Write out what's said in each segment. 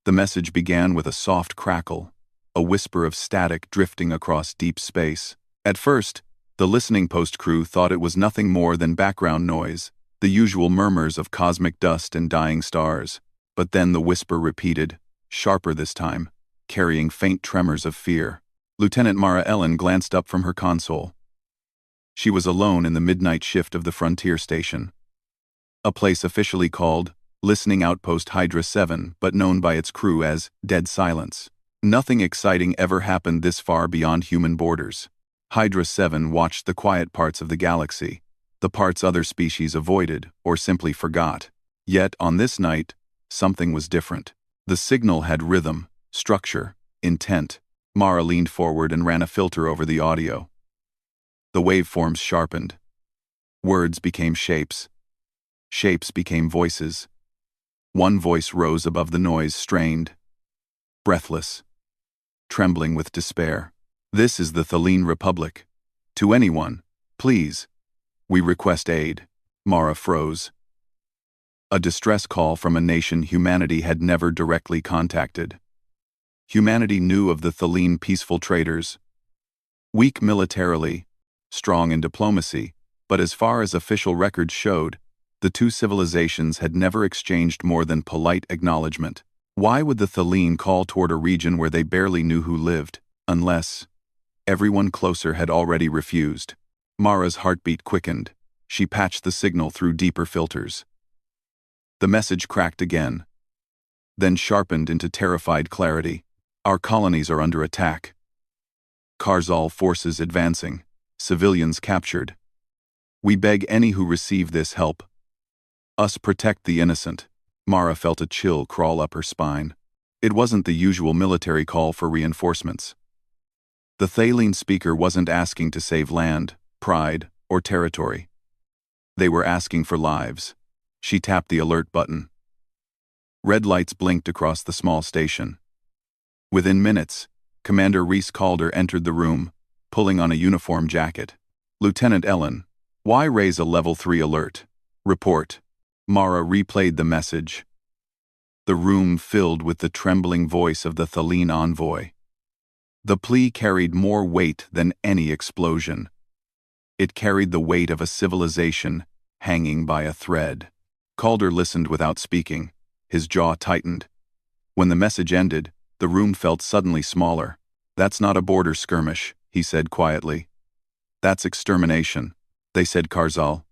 The message began with a soft crackle, a whisper of static drifting across deep space. At first, the listening post crew thought it was nothing more than background noise, the usual murmurs of cosmic dust and dying stars. But then the whisper repeated, sharper this time, carrying faint tremors of fear. Lieutenant Mara Ellen glanced up from her console. She was alone in the midnight shift of the frontier station, a place officially called Listening Outpost Hydra 7, but known by its crew as Dead Silence. Nothing exciting ever happened this far beyond human borders. Hydra 7 watched the quiet parts of the galaxy, the parts other species avoided or simply forgot. Yet, on this night, something was different. The signal had rhythm, structure, intent. Mara leaned forward and ran a filter over the audio. The waveforms sharpened. Words became shapes. Shapes became voices. One voice rose above the noise, strained, breathless, trembling with despair. This is the Thaleen Republic. To anyone, please. We request aid. Mara froze. A distress call from a nation humanity had never directly contacted. Humanity knew of the Thaleen peaceful traders. Weak militarily, strong in diplomacy, but as far as official records showed, the two civilizations had never exchanged more than polite acknowledgement. Why would the Thaleen call toward a region where they barely knew who lived, unless everyone closer had already refused? Mara's heartbeat quickened. She patched the signal through deeper filters. The message cracked again, then sharpened into terrified clarity. Our colonies are under attack. Karzal forces advancing. Civilians captured. We beg any who receive this help. Us protect the innocent. Mara felt a chill crawl up her spine. It wasn't the usual military call for reinforcements. The Thaleen speaker wasn't asking to save land, pride, or territory. They were asking for lives. She tapped the alert button. Red lights blinked across the small station. Within minutes, Commander Reese Calder entered the room, pulling on a uniform jacket. Lieutenant Ellen, why raise a Level 3 alert? Report. Mara replayed the message. The room filled with the trembling voice of the Thaleen envoy. The plea carried more weight than any explosion. It carried the weight of a civilization hanging by a thread. Calder listened without speaking, his jaw tightened. When the message ended, the room felt suddenly smaller. That's not a border skirmish, he said quietly. That's extermination. They said Karzal.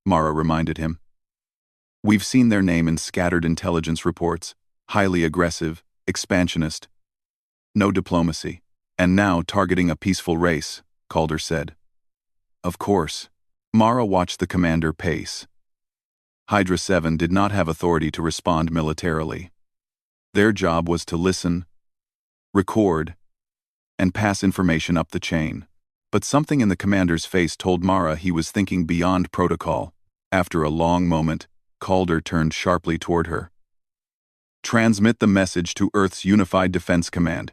Mara reminded him. We've seen their name in scattered intelligence reports, highly aggressive, expansionist. No diplomacy. And now targeting a peaceful race, Calder said. Of course. Mara watched the commander pace. Hydra 7 did not have authority to respond militarily. Their job was to listen, record, and pass information up the chain. But something in the commander's face told Mara he was thinking beyond protocol. After a long moment, Calder turned sharply toward her. Transmit the message to Earth's Unified Defense Command.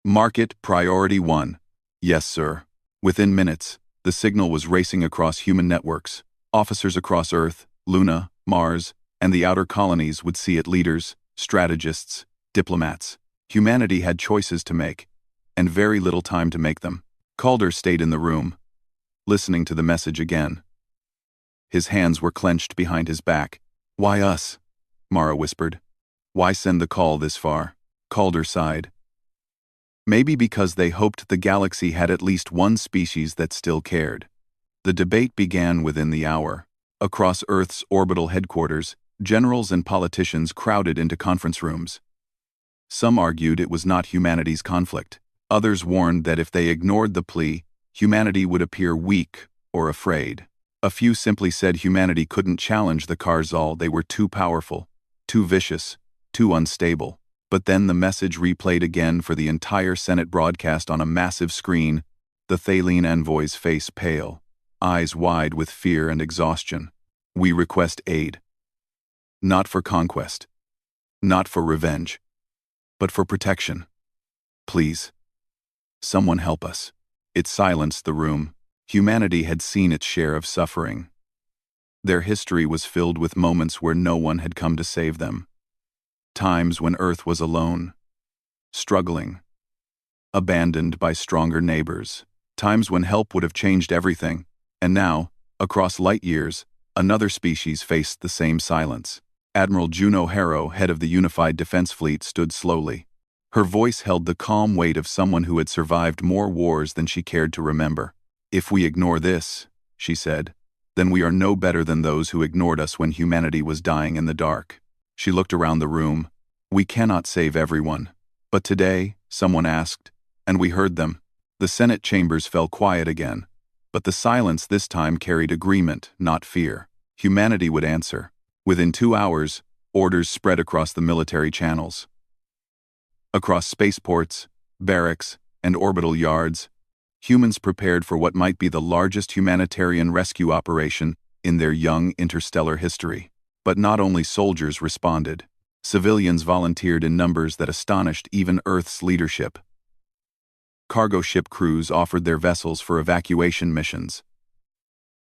Mark it Priority 1. Yes, sir. Within minutes, the signal was racing across human networks. Officers across Earth, Luna, Mars, and the outer colonies would see it. Leaders, strategists, diplomats. Humanity had choices to make, and very little time to make them. Calder stayed in the room, listening to the message again. His hands were clenched behind his back. Why us? Mara whispered. Why send the call this far? Calder sighed. Maybe because they hoped the galaxy had at least one species that still cared. The debate began within the hour. Across Earth's orbital headquarters, generals and politicians crowded into conference rooms. Some argued it was not humanity's conflict. Others warned that if they ignored the plea, humanity would appear weak or afraid. A few simply said humanity couldn't challenge the Karzal. They were too powerful, too vicious, too unstable. But then the message replayed again for the entire Senate broadcast on a massive screen, the Thaleen envoy's face pale, eyes wide with fear and exhaustion. We request aid. Not for conquest. Not for revenge. But for protection. Please. Someone help us. It silenced the room. Humanity had seen its share of suffering. Their history was filled with moments where no one had come to save them. Times when Earth was alone, struggling, abandoned by stronger neighbors. Times when help would have changed everything. And now, across light years, another species faced the same silence. Admiral Juno Harrow, head of the Unified Defense Fleet, stood slowly. Her voice held the calm weight of someone who had survived more wars than she cared to remember. "If we ignore this," she said, "then we are no better than those who ignored us when humanity was dying in the dark." She looked around the room. "We cannot save everyone. But today," someone asked, and we heard them. The Senate chambers fell quiet again, but the silence this time carried agreement, not fear. Humanity would answer. Within 2 hours, orders spread across the military channels. Across spaceports, barracks, and orbital yards, humans prepared for what might be the largest humanitarian rescue operation in their young interstellar history. But not only soldiers responded. Civilians volunteered in numbers that astonished even Earth's leadership. Cargo ship crews offered their vessels for evacuation missions.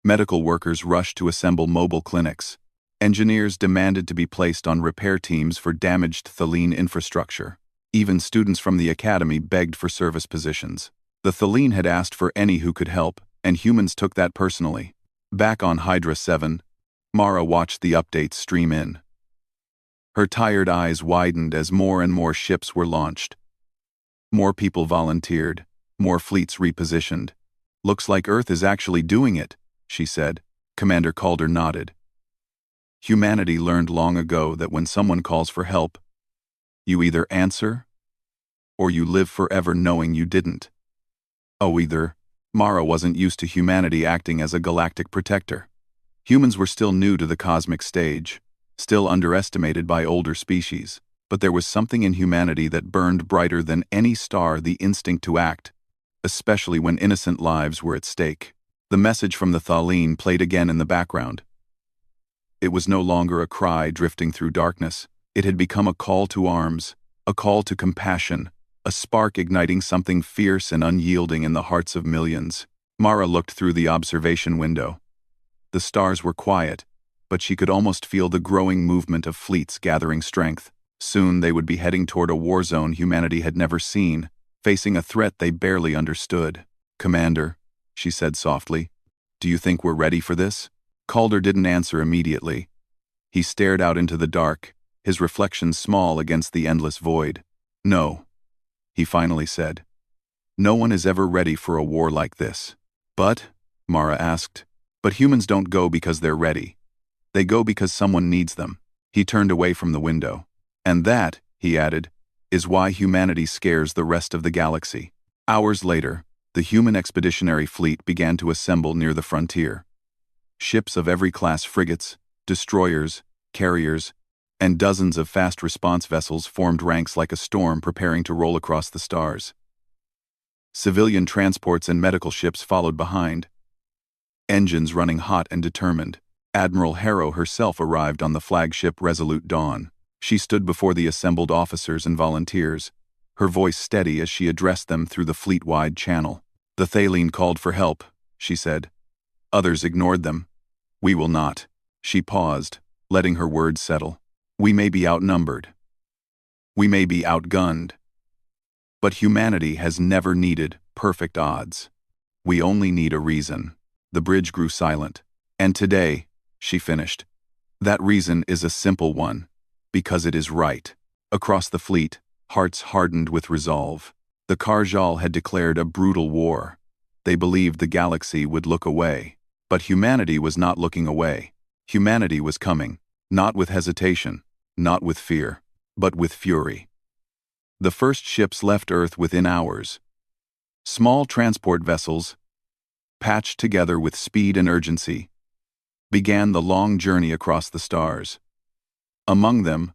Medical workers rushed to assemble mobile clinics. Engineers demanded to be placed on repair teams for damaged Thaleen infrastructure. Even students from the academy begged for service positions. The Thaleen had asked for any who could help, and humans took that personally. Back on Hydra 7, Mara watched the updates stream in. Her tired eyes widened as more and more ships were launched. More people volunteered, more fleets repositioned. "Looks like Earth is actually doing it," she said. Commander Calder nodded. Humanity learned long ago that when someone calls for help, you either answer, or you live forever knowing you didn't. Mara wasn't used to humanity acting as a galactic protector. Humans were still new to the cosmic stage, still underestimated by older species, but there was something in humanity that burned brighter than any star: the instinct to act, especially when innocent lives were at stake. The message from the Thaleen played again in the background. It was no longer a cry drifting through darkness. It had become a call to arms, a call to compassion, a spark igniting something fierce and unyielding in the hearts of millions. Mara looked through the observation window. The stars were quiet, but she could almost feel the growing movement of fleets gathering strength. Soon they would be heading toward a war zone humanity had never seen, facing a threat they barely understood. "Commander," she said softly, "do you think we're ready for this?" Calder didn't answer immediately. He stared out into the dark, his reflection small against the endless void. "No," he finally said. "No one is ever ready for a war like this." "But," Mara asked, "but humans don't go because they're ready. They go because someone needs them." He turned away from the window. "And that," he added, "is why humanity scares the rest of the galaxy." Hours later, the human expeditionary fleet began to assemble near the frontier. Ships of every class: frigates, destroyers, carriers, and dozens of fast response vessels formed ranks like a storm preparing to roll across the stars. Civilian transports and medical ships followed behind, engines running hot and determined. Admiral Harrow herself arrived on the flagship Resolute Dawn. She stood before the assembled officers and volunteers, her voice steady as she addressed them through the fleet-wide channel. "The Thaleen called for help," she said. "Others ignored them. We will not." She paused, letting her words settle. "We may be outnumbered. We may be outgunned. But humanity has never needed perfect odds. We only need a reason." The bridge grew silent. "And today," she finished, "that reason is a simple one. Because it is right." Across the fleet, hearts hardened with resolve. The Karjal had declared a brutal war. They believed the galaxy would look away. But humanity was not looking away. Humanity was coming, not with hesitation, not with fear, but with fury. The first ships left Earth within hours. Small transport vessels, patched together with speed and urgency, began the long journey across the stars. Among them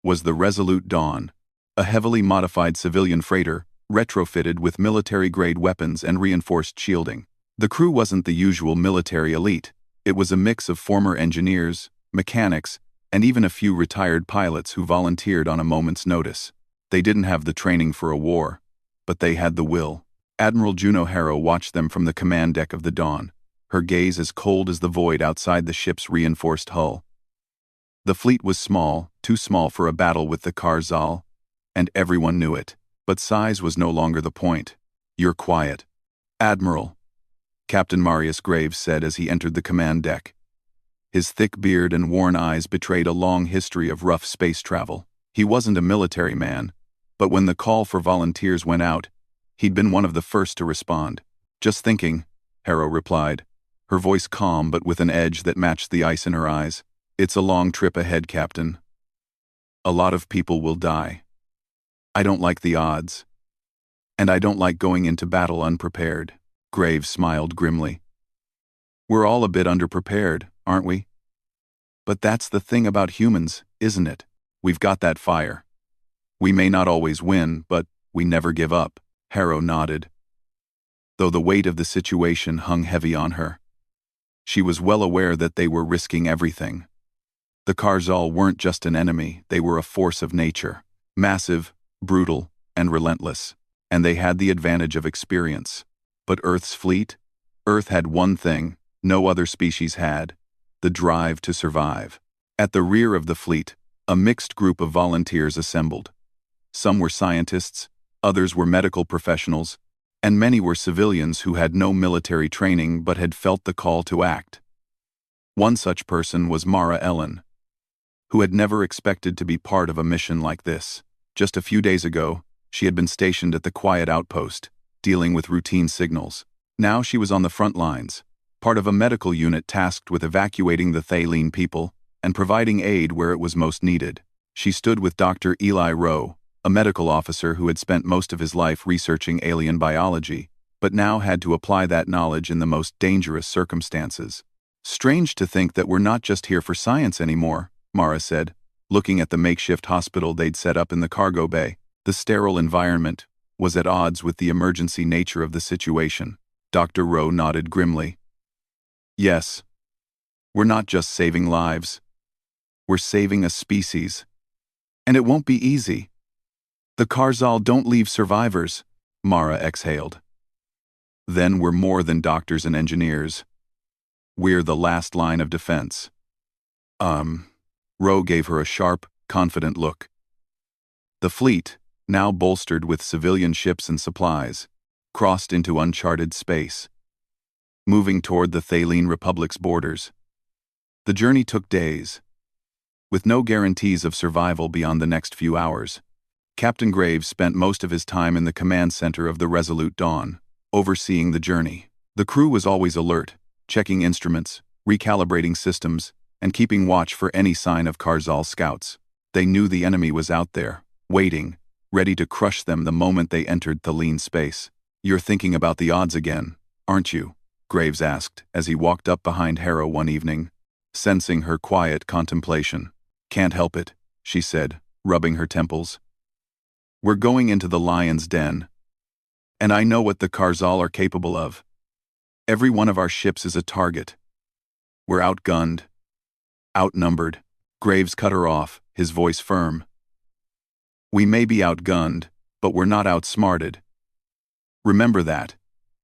was the Resolute Dawn, a heavily modified civilian freighter retrofitted with military-grade weapons and reinforced shielding. The crew wasn't the usual military elite. It was a mix of former engineers, mechanics, and even a few retired pilots who volunteered on a moment's notice. They didn't have the training for a war, but they had the will. Admiral Juno Harrow watched them from the command deck of the Dawn, her gaze as cold as the void outside the ship's reinforced hull. The fleet was small, too small for a battle with the Karzal, and everyone knew it. But size was no longer the point. "You're quiet, Admiral," Captain Marius Graves said as he entered the command deck. His thick beard and worn eyes betrayed a long history of rough space travel. He wasn't a military man, but when the call for volunteers went out, he'd been one of the first to respond. "Just thinking," Harrow replied, her voice calm but with an edge that matched the ice in her eyes. "It's a long trip ahead, Captain. A lot of people will die. I don't like the odds. And I don't like going into battle unprepared." Graves smiled grimly. "We're all a bit underprepared, aren't we? But that's the thing about humans, isn't it? We've got that fire. We may not always win, but we never give up." Harrow nodded, though the weight of the situation hung heavy on her. She was well aware that they were risking everything. The Karzal weren't just an enemy, they were a force of nature. Massive, brutal, and relentless. And they had the advantage of experience. But Earth's fleet? Earth had one thing no other species had: the drive to survive. At the rear of the fleet, a mixed group of volunteers assembled. Some were scientists, others were medical professionals, and many were civilians who had no military training but had felt the call to act. One such person was Mara Ellen, who had never expected to be part of a mission like this. Just a few days ago, she had been stationed at the quiet outpost, dealing with routine signals. Now she was on the front lines, part of a medical unit tasked with evacuating the Thaleen people and providing aid where it was most needed. She stood with Dr. Eli Rowe, a medical officer who had spent most of his life researching alien biology, but now had to apply that knowledge in the most dangerous circumstances. "Strange to think that we're not just here for science anymore," Mara said, looking at the makeshift hospital they'd set up in the cargo bay. The sterile environment was at odds with the emergency nature of the situation. Dr. Rowe nodded grimly. "Yes. We're not just saving lives. We're saving a species. And it won't be easy. The Karzal don't leave survivors," Mara exhaled. "Then we're more than doctors and engineers. We're the last line of defense." Rowe gave her a sharp, confident look. The fleet, now bolstered with civilian ships and supplies, crossed into uncharted space, moving toward the Thaleen Republic's borders. The journey took days, with no guarantees of survival beyond the next few hours. Captain Graves spent most of his time in the command center of the Resolute Dawn, overseeing the journey. The crew was always alert, checking instruments, recalibrating systems, and keeping watch for any sign of Karzal scouts. They knew the enemy was out there, waiting, ready to crush them the moment they entered Thaleen space. "You're thinking about the odds again, aren't you?" Graves asked as he walked up behind Harrow one evening, sensing her quiet contemplation. "Can't help it," she said, rubbing her temples. "We're going into the lion's den. And I know what the Karzal are capable of. Every one of our ships is a target. We're outgunned, outnumbered." Graves cut her off, his voice firm. "We may be outgunned, but we're not outsmarted. Remember that.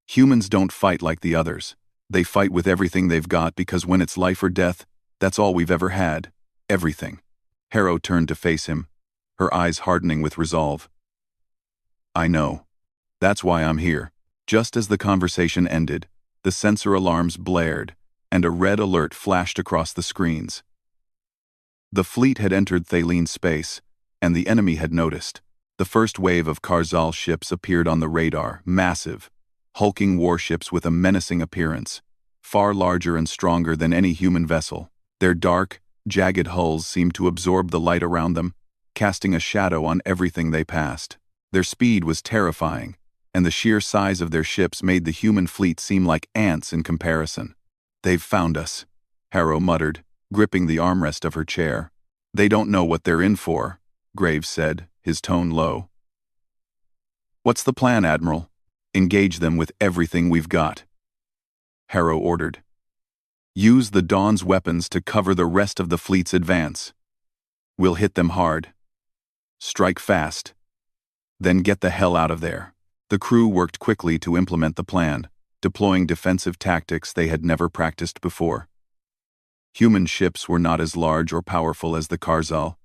Humans don't fight like the others. They fight with everything they've got because when it's life or death, that's all we've ever had. Everything." Harrow turned to face him, her eyes hardening with resolve. "I know. That's why I'm here." Just as the conversation ended, the sensor alarms blared, and a red alert flashed across the screens. The fleet had entered Thaleen space, and the enemy had noticed. The first wave of Karzal ships appeared on the radar, massive, hulking warships with a menacing appearance, far larger and stronger than any human vessel. Their dark, jagged hulls seemed to absorb the light around them, casting a shadow on everything they passed. Their speed was terrifying, and the sheer size of their ships made the human fleet seem like ants in comparison. "They've found us," Harrow muttered, gripping the armrest of her chair. "They don't know what they're in for," Graves said, his tone low. "What's the plan, Admiral?" "Engage them with everything we've got," Harrow ordered. "Use the Dawn's weapons to cover the rest of the fleet's advance. We'll hit them hard. Strike fast. Then get the hell out of there." The crew worked quickly to implement the plan, deploying defensive tactics they had never practiced before. Human ships were not as large or powerful as the Karzal,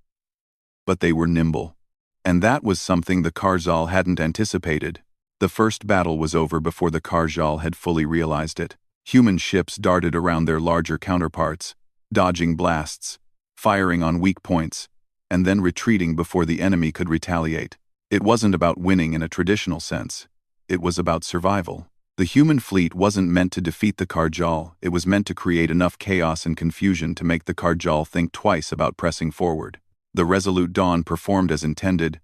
but they were nimble. And that was something the Karzal hadn't anticipated. The first battle was over before the Karzal had fully realized it. Human ships darted around their larger counterparts, dodging blasts, firing on weak points, and then retreating before the enemy could retaliate. It wasn't about winning in a traditional sense. It was about survival. The human fleet wasn't meant to defeat the Karzal, it was meant to create enough chaos and confusion to make the Karzal think twice about pressing forward. The Resolute Dawn performed as intended,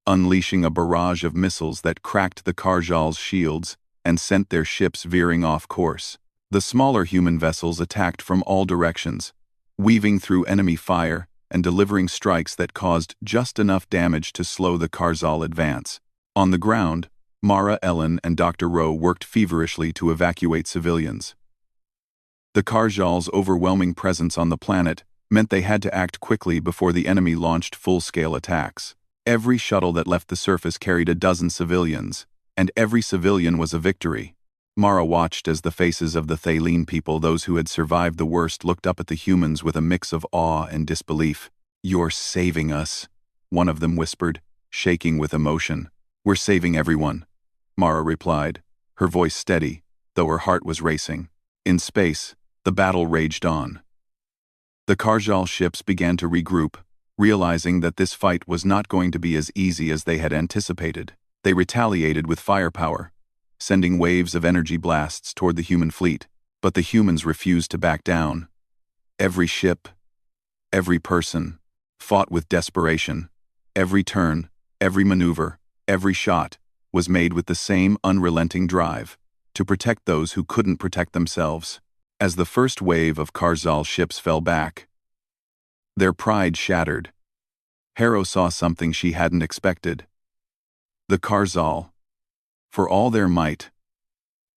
unleashing a barrage of missiles that cracked the Karzal's shields and sent their ships veering off course. The smaller human vessels attacked from all directions, weaving through enemy fire and delivering strikes that caused just enough damage to slow the Karzal advance. On the ground, Mara, Ellen, and Dr. Rowe worked feverishly to evacuate civilians. The Karzal's overwhelming presence on the planet meant they had to act quickly before the enemy launched full-scale attacks. Every shuttle that left the surface carried a dozen civilians, and every civilian was a victory. Mara watched as the faces of the Thaleen people, those who had survived the worst, looked up at the humans with a mix of awe and disbelief. "You're saving us," one of them whispered, shaking with emotion. "We're saving everyone," Mara replied, her voice steady, though her heart was racing. In space, the battle raged on. The Karzal ships began to regroup, realizing that this fight was not going to be as easy as they had anticipated. They retaliated with firepower, sending waves of energy blasts toward the human fleet, but the humans refused to back down. Every ship, every person, fought with desperation. Every turn, every maneuver, every shot was made with the same unrelenting drive to protect those who couldn't protect themselves. As the first wave of Karzal ships fell back, their pride shattered. Harrow saw something she hadn't expected. The Karzal, for all their might,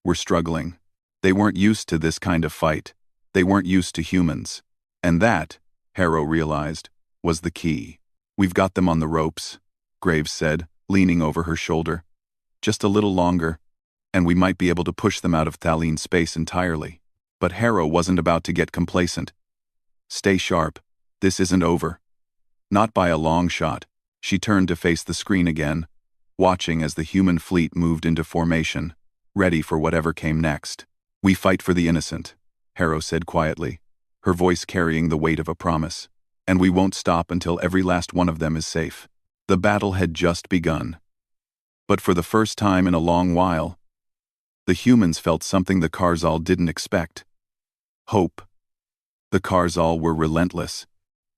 were struggling. They weren't used to this kind of fight. They weren't used to humans. And that, Harrow realized, was the key. "We've got them on the ropes," Graves said, leaning over her shoulder. "Just a little longer, and we might be able to push them out of Thaleen space entirely." But Harrow wasn't about to get complacent. "Stay sharp. This isn't over." Not by a long shot. She turned to face the screen again, watching as the human fleet moved into formation, ready for whatever came next. "We fight for the innocent," Harrow said quietly, her voice carrying the weight of a promise. "And we won't stop until every last one of them is safe." The battle had just begun. But for the first time in a long while, the humans felt something the Karzal didn't expect. Hope. The Karzal were relentless.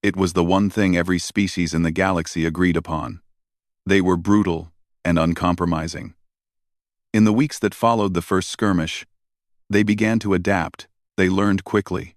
It was the one thing every species in the galaxy agreed upon. They were brutal and uncompromising. In the weeks that followed the first skirmish, they began to adapt. They learned quickly,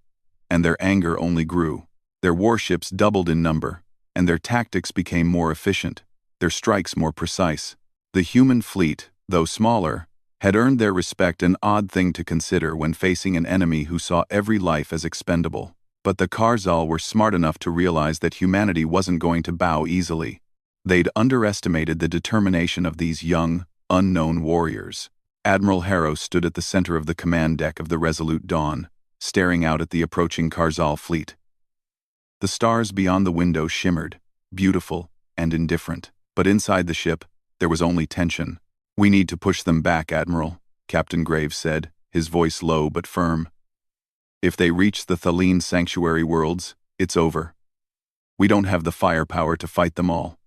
and their anger only grew. Their warships doubled in number, and their tactics became more efficient, their strikes more precise. The human fleet, though smaller, had earned their respect, an odd thing to consider when facing an enemy who saw every life as expendable. But the Karzal were smart enough to realize that humanity wasn't going to bow easily. They'd underestimated the determination of these young, unknown warriors. Admiral Harrow stood at the center of the command deck of the Resolute Dawn, staring out at the approaching Karzal fleet. The stars beyond the window shimmered, beautiful and indifferent. But inside the ship, there was only tension. "We need to push them back, Admiral," Captain Graves said, his voice low but firm. "If they reach the Thaleen sanctuary worlds, it's over. We don't have the firepower to fight them all."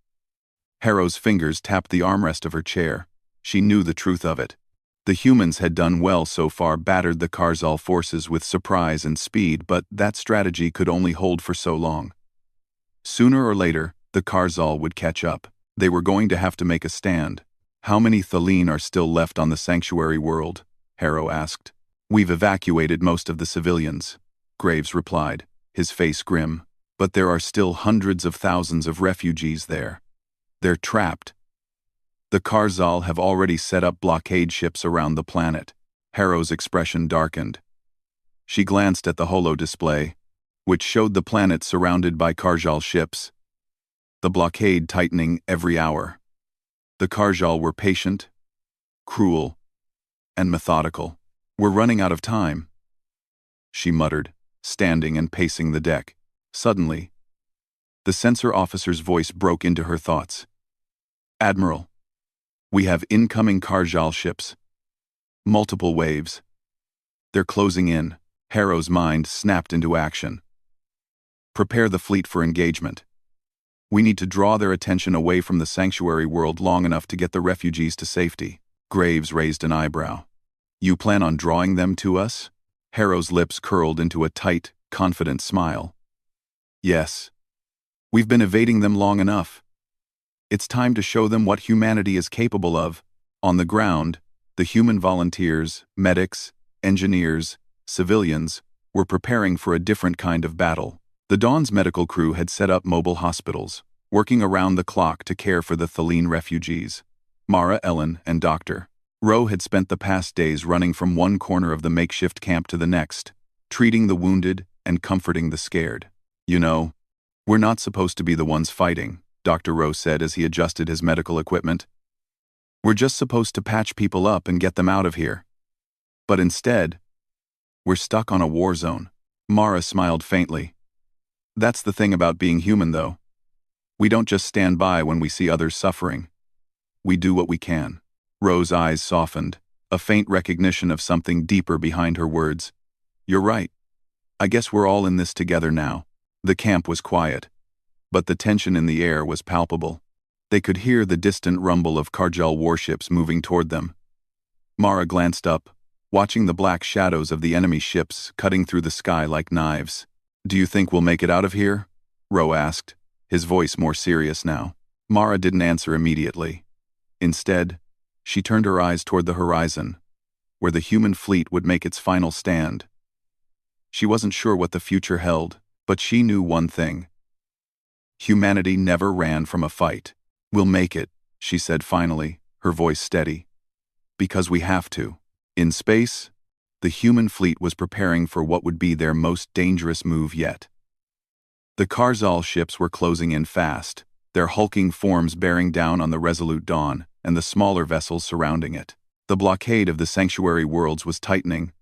Harrow's fingers tapped the armrest of her chair. She knew the truth of it. The humans had done well so far, battered the Karzal forces with surprise and speed, but that strategy could only hold for so long. Sooner or later, the Karzal would catch up. They were going to have to make a stand. "How many Thaleen are still left on the sanctuary world?" Harrow asked. "We've evacuated most of the civilians," Graves replied, his face grim. "But there are still hundreds of thousands of refugees there. They're trapped. The Karzal have already set up blockade ships around the planet." Harrow's expression darkened. She glanced at the holo display, which showed the planet surrounded by Karzal ships, the blockade tightening every hour. The Karzal were patient, cruel, and methodical. "We're running out of time," she muttered. standing and pacing the deck. Suddenly, the sensor officer's voice broke into her thoughts. "Admiral, we have incoming Karjal ships. Multiple waves. They're closing in." Harrow's mind snapped into action. "Prepare the fleet for engagement. We need to draw their attention away from the sanctuary world long enough to get the refugees to safety." Graves raised an eyebrow. "You plan on drawing them to us?" Harrow's lips curled into a tight, confident smile. "Yes. We've been evading them long enough. It's time to show them what humanity is capable of." On the ground, the human volunteers, medics, engineers, civilians, were preparing for a different kind of battle. The Dawn's medical crew had set up mobile hospitals, working around the clock to care for the Thaleen refugees. Mara, Ellen, and Dr. Rowe had spent the past days running from one corner of the makeshift camp to the next, treating the wounded and comforting the scared. "You know, we're not supposed to be the ones fighting," Dr. Rowe said as he adjusted his medical equipment. "We're just supposed to patch people up and get them out of here. But instead, we're stuck on a war zone." Mara smiled faintly. "That's the thing about being human, though. We don't just stand by when we see others suffering. We do what we can." Rowe's eyes softened, a faint recognition of something deeper behind her words. "You're right. I guess we're all in this together now." The camp was quiet, but the tension in the air was palpable. They could hear the distant rumble of Karjal warships moving toward them. Mara glanced up, watching the black shadows of the enemy ships cutting through the sky like knives. "Do you think we'll make it out of here?" Rowe asked, his voice more serious now. Mara didn't answer immediately. Instead, she turned her eyes toward the horizon, where the human fleet would make its final stand. She wasn't sure what the future held, but she knew one thing. Humanity never ran from a fight. "We'll make it," she said finally, her voice steady. "Because we have to." In space, the human fleet was preparing for what would be their most dangerous move yet. The Karjal ships were closing in fast, their hulking forms bearing down on the resolute Dawn and the smaller vessels surrounding it. The blockade of the sanctuary worlds was tightening,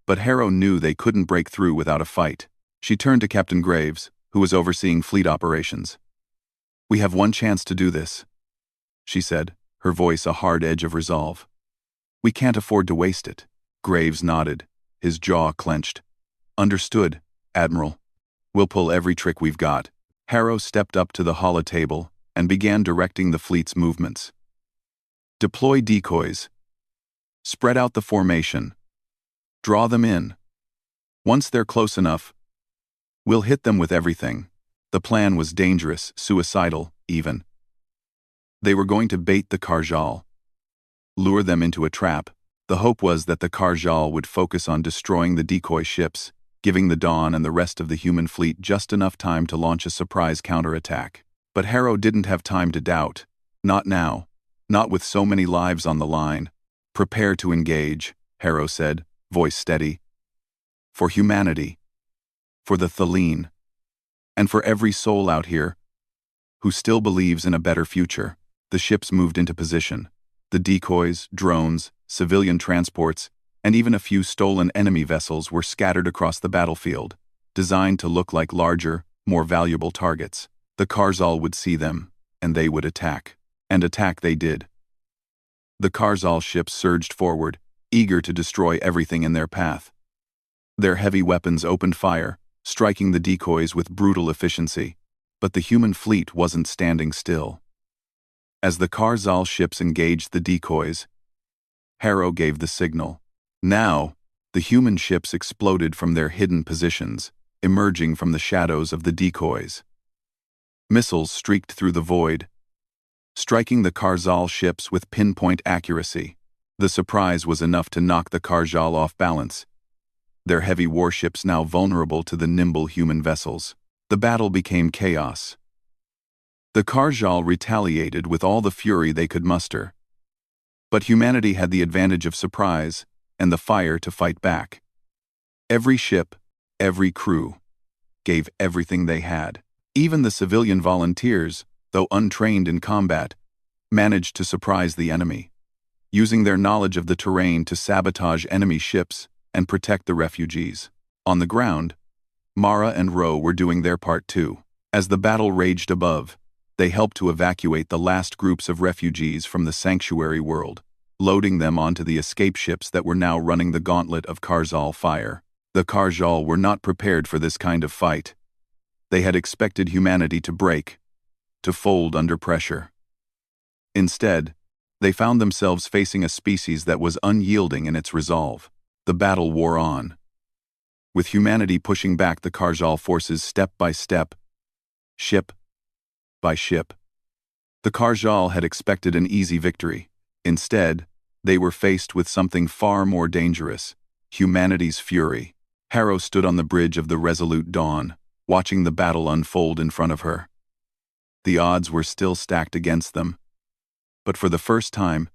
but Harrow knew they couldn't break through without a fight. She turned to Captain Graves, who was overseeing fleet operations. "We have one chance to do this," she said, her voice a hard edge of resolve. "We can't afford to waste it." Graves nodded, his jaw clenched. "Understood, Admiral. We'll pull every trick we've got." Harrow stepped up to the holotable and began directing the fleet's movements. "Deploy decoys. Spread out the formation. Draw them in. Once they're close enough, we'll hit them with everything." The plan was dangerous, suicidal, even. They were going to bait the Karjal, lure them into a trap. The hope was that the Karjal would focus on destroying the decoy ships, giving the Dawn and the rest of the human fleet just enough time to launch a surprise counterattack. But Harrow didn't have time to doubt. Not now. Not with so many lives on the line. "Prepare to engage," Harrow said, voice steady. "For humanity. For the Thaleen. And for every soul out here who still believes in a better future." The ships moved into position. The decoys, drones, civilian transports, and even a few stolen enemy vessels were scattered across the battlefield, designed to look like larger, more valuable targets. The Karjal would see them, and they would attack. And attack they did. The Karjal ships surged forward, eager to destroy everything in their path. Their heavy weapons opened fire, striking the decoys with brutal efficiency. But the human fleet wasn't standing still. As the Karjal ships engaged the decoys, Harrow gave the signal. Now, the human ships exploded from their hidden positions, emerging from the shadows of the decoys. Missiles streaked through the void, striking the Karjal ships with pinpoint accuracy. The surprise was enough to knock the Karjal off balance, their heavy warships now vulnerable to the nimble human vessels. The battle became chaos. The Karjal retaliated with all the fury they could muster. But humanity had the advantage of surprise and the fire to fight back. Every ship, every crew, gave everything they had. Even the civilian volunteers, though untrained in combat, managed to surprise the enemy, using their knowledge of the terrain to sabotage enemy ships and protect the refugees. On the ground, Mara and Ro were doing their part too. As the battle raged above, they helped to evacuate the last groups of refugees from the sanctuary world, loading them onto the escape ships that were now running the gauntlet of Karzal fire. The Karzal were not prepared for this kind of fight. They had expected humanity to break, to fold under pressure. Instead, they found themselves facing a species that was unyielding in its resolve. The battle wore on, with humanity pushing back the Karzal forces step by step, ship by ship. The Karzal had expected an easy victory. Instead, they were faced with something far more dangerous: humanity's fury. Harrow stood on the bridge of the Resolute Dawn, watching the battle unfold in front of her. The odds were still stacked against them, but for the first time,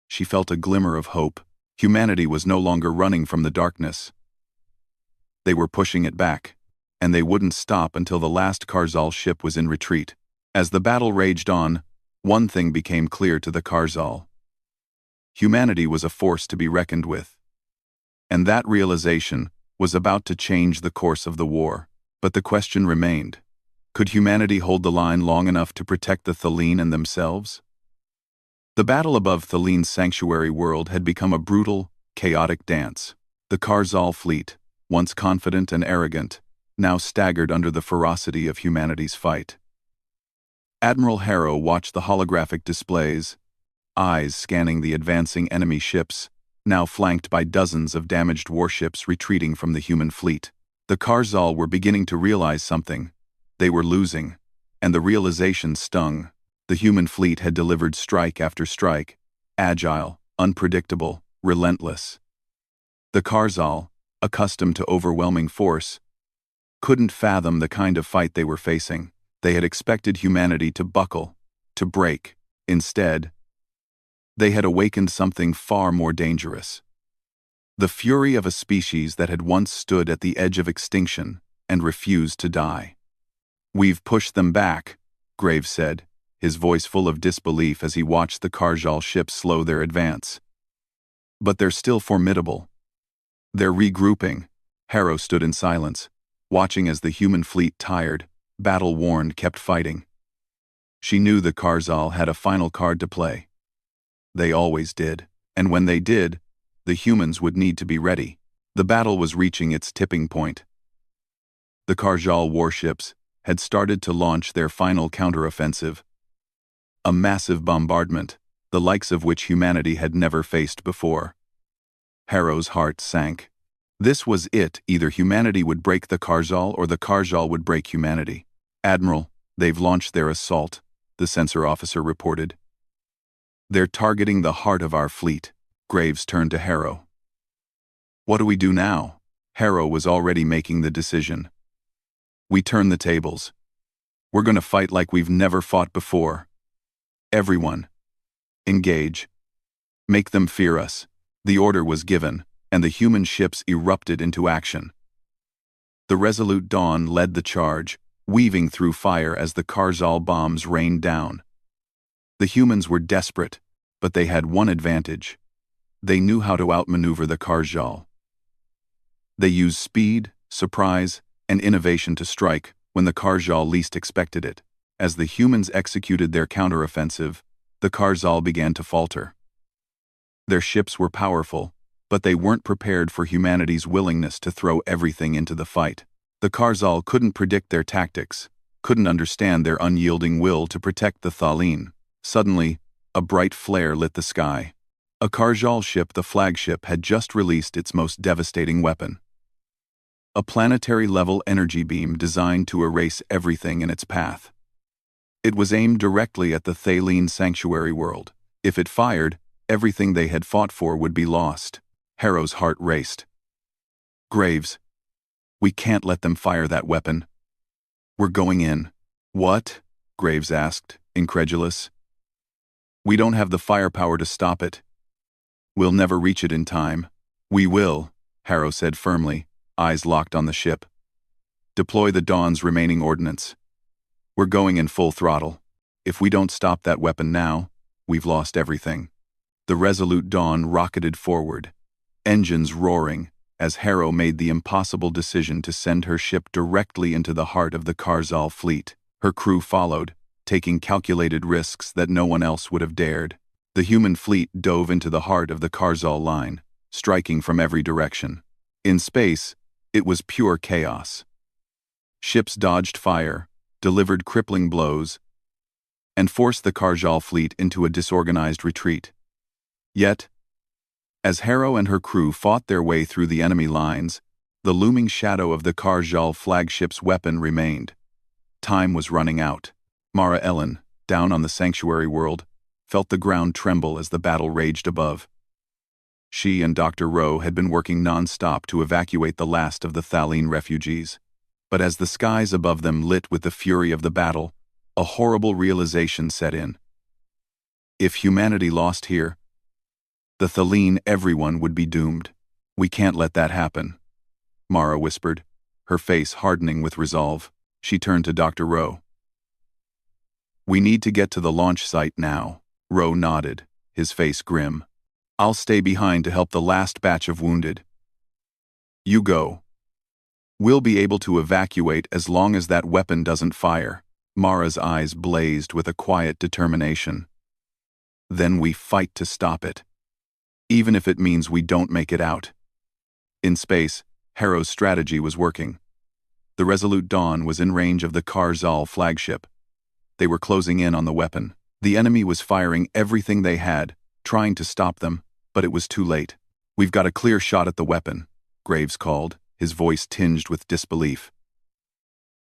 she felt a glimmer of hope. Humanity was no longer running from the darkness. They were pushing it back, and they wouldn't stop until the last Karzal ship was in retreat. As the battle raged on, one thing became clear to the Karzal. Humanity was a force to be reckoned with. And that realization was about to change the course of the war. But the question remained: could humanity hold the line long enough to protect the Thaleen and themselves? The battle above Thaleen's sanctuary world had become a brutal, chaotic dance. The Karzal fleet, once confident and arrogant, now staggered under the ferocity of humanity's fight. Admiral Harrow watched the holographic displays, eyes scanning the advancing enemy ships, now flanked by dozens of damaged warships retreating from the human fleet. The Karzal were beginning to realize something. They were losing, and the realization stung. The human fleet had delivered strike after strike, agile, unpredictable, relentless. The Karzal, accustomed to overwhelming force, couldn't fathom the kind of fight they were facing. They had expected humanity to buckle, to break. Instead, they had awakened something far more dangerous. The fury of a species that had once stood at the edge of extinction and refused to die. "We've pushed them back," Graves said, his voice full of disbelief as he watched the Karzal ships slow their advance. "But they're still formidable. They're regrouping." Harrow stood in silence, watching as the human fleet, tired, battle-worn, kept fighting. She knew the Karzal had a final card to play. They always did, and when they did, the humans would need to be ready. The battle was reaching its tipping point. The Karzal warships had started to launch their final counteroffensive, a massive bombardment, the likes of which humanity had never faced before. Harrow's heart sank. This was it: either humanity would break the Karzal or the Karzal would break humanity. "Admiral, they've launched their assault," the sensor officer reported. "They're targeting the heart of our fleet." Graves turned to Harrow. "What do we do now?" Harrow was already making the decision. "We turn the tables. We're going to fight like we've never fought before. Everyone, engage. Make them fear us." The order was given, and the human ships erupted into action. The Resolute Dawn led the charge, weaving through fire as the Karzal bombs rained down. The humans were desperate, but they had one advantage. They knew how to outmaneuver the Karzal. They used speed, surprise, and innovation to strike when the Karzal least expected it. As the humans executed their counteroffensive, the Karzal began to falter. Their ships were powerful, but they weren't prepared for humanity's willingness to throw everything into the fight. The Karzal couldn't predict their tactics, couldn't understand their unyielding will to protect the Thaleen. Suddenly, a bright flare lit the sky. A Karzal ship, the flagship, had just released its most devastating weapon. A planetary-level energy beam designed to erase everything in its path. It was aimed directly at the Thaleen sanctuary world. If it fired, everything they had fought for would be lost. Harrow's heart raced. "Graves, we can't let them fire that weapon. We're going in." "What?" Graves asked, incredulous. "We don't have the firepower to stop it. We'll never reach it in time." "We will," Harrow said firmly, eyes locked on the ship. "Deploy the Dawn's remaining ordnance. We're going in full throttle. If we don't stop that weapon now, we've lost everything." The Resolute Dawn rocketed forward, engines roaring, as Harrow made the impossible decision to send her ship directly into the heart of the Karzal fleet. Her crew followed, taking calculated risks that no one else would have dared. The human fleet dove into the heart of the Karzal line, striking from every direction. In space, it was pure chaos. Ships dodged fire, delivered crippling blows, and forced the Karzal fleet into a disorganized retreat. Yet, as Harrow and her crew fought their way through the enemy lines, the looming shadow of the Karzal flagship's weapon remained. Time was running out. Mara Ellen, down on the sanctuary world, felt the ground tremble as the battle raged above. She and Dr. Rowe had been working non-stop to evacuate the last of the Thaleen refugees. But as the skies above them lit with the fury of the battle, a horrible realization set in. If humanity lost here, the Thaleen everyone would be doomed. We can't let that happen, Mara whispered, her face hardening with resolve. She turned to Dr. Rowe. We need to get to the launch site now. Rowe nodded, his face grim. I'll stay behind to help the last batch of wounded. You go. We'll be able to evacuate as long as that weapon doesn't fire. Mara's eyes blazed with a quiet determination. Then we fight to stop it. Even if it means we don't make it out. In space, Harrow's strategy was working. The Resolute Dawn was in range of the Karzal flagship. They were closing in on the weapon. The enemy was firing everything they had, trying to stop them, but it was too late. We've got a clear shot at the weapon, Graves called, his voice tinged with disbelief.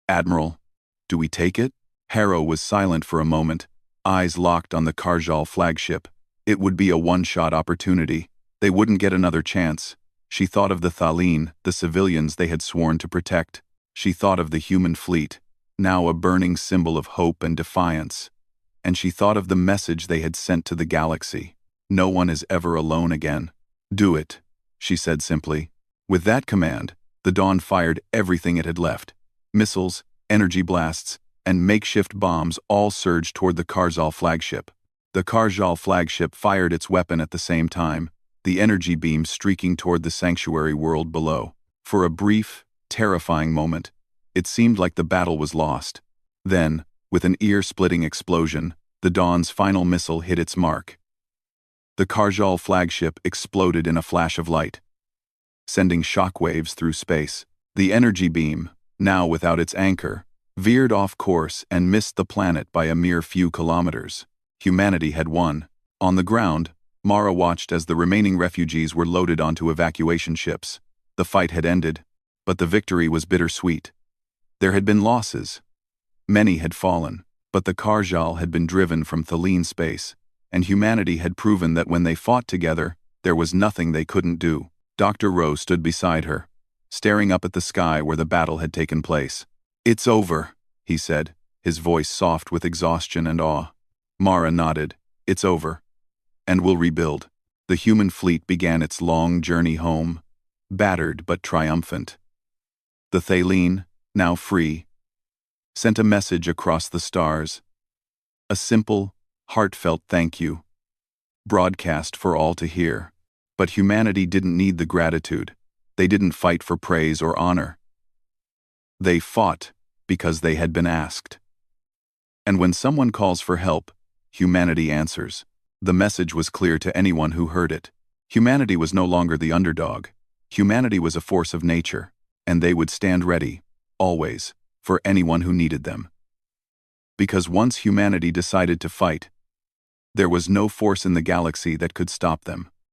Admiral, do we take it? Harrow was silent for a moment, eyes locked on the Karzal flagship. It would be a one-shot opportunity. They wouldn't get another chance. She thought of the Thaleen, the civilians they had sworn to protect. She thought of the human fleet, now a burning symbol of hope and defiance. And she thought of the message they had sent to the galaxy. No one is ever alone again. Do it, she said simply. With that command, the Dawn fired everything it had left. Missiles, energy blasts, and makeshift bombs all surged toward the Karzal flagship. The Karzal flagship fired its weapon at the same time, the energy beam streaking toward the sanctuary world below. For a brief, terrifying moment, it seemed like the battle was lost. Then, with an ear-splitting explosion, the Dawn's final missile hit its mark. The Karzal flagship exploded in a flash of light, sending shockwaves through space. The energy beam, now without its anchor, veered off course and missed the planet by a mere few kilometers. Humanity had won. On the ground, Mara watched as the remaining refugees were loaded onto evacuation ships. The fight had ended, but the victory was bittersweet. There had been losses. Many had fallen, but the Karzal had been driven from Thaleen space, and humanity had proven that when they fought together, there was nothing they couldn't do. Dr. Rowe stood beside her, staring up at the sky where the battle had taken place. It's over, he said, his voice soft with exhaustion and awe. Mara nodded. It's over. And we'll rebuild. The human fleet began its long journey home, battered but triumphant. The Thaleen, now free, sent a message across the stars. A simple, heartfelt thank you, broadcast for all to hear. But humanity didn't need the gratitude. They didn't fight for praise or honor. They fought because they had been asked. And when someone calls for help, humanity answers. The message was clear to anyone who heard it. Humanity was no longer the underdog. Humanity was a force of nature, and they would stand ready, always, for anyone who needed them. Because once humanity decided to fight, there was no force in the galaxy that could stop them.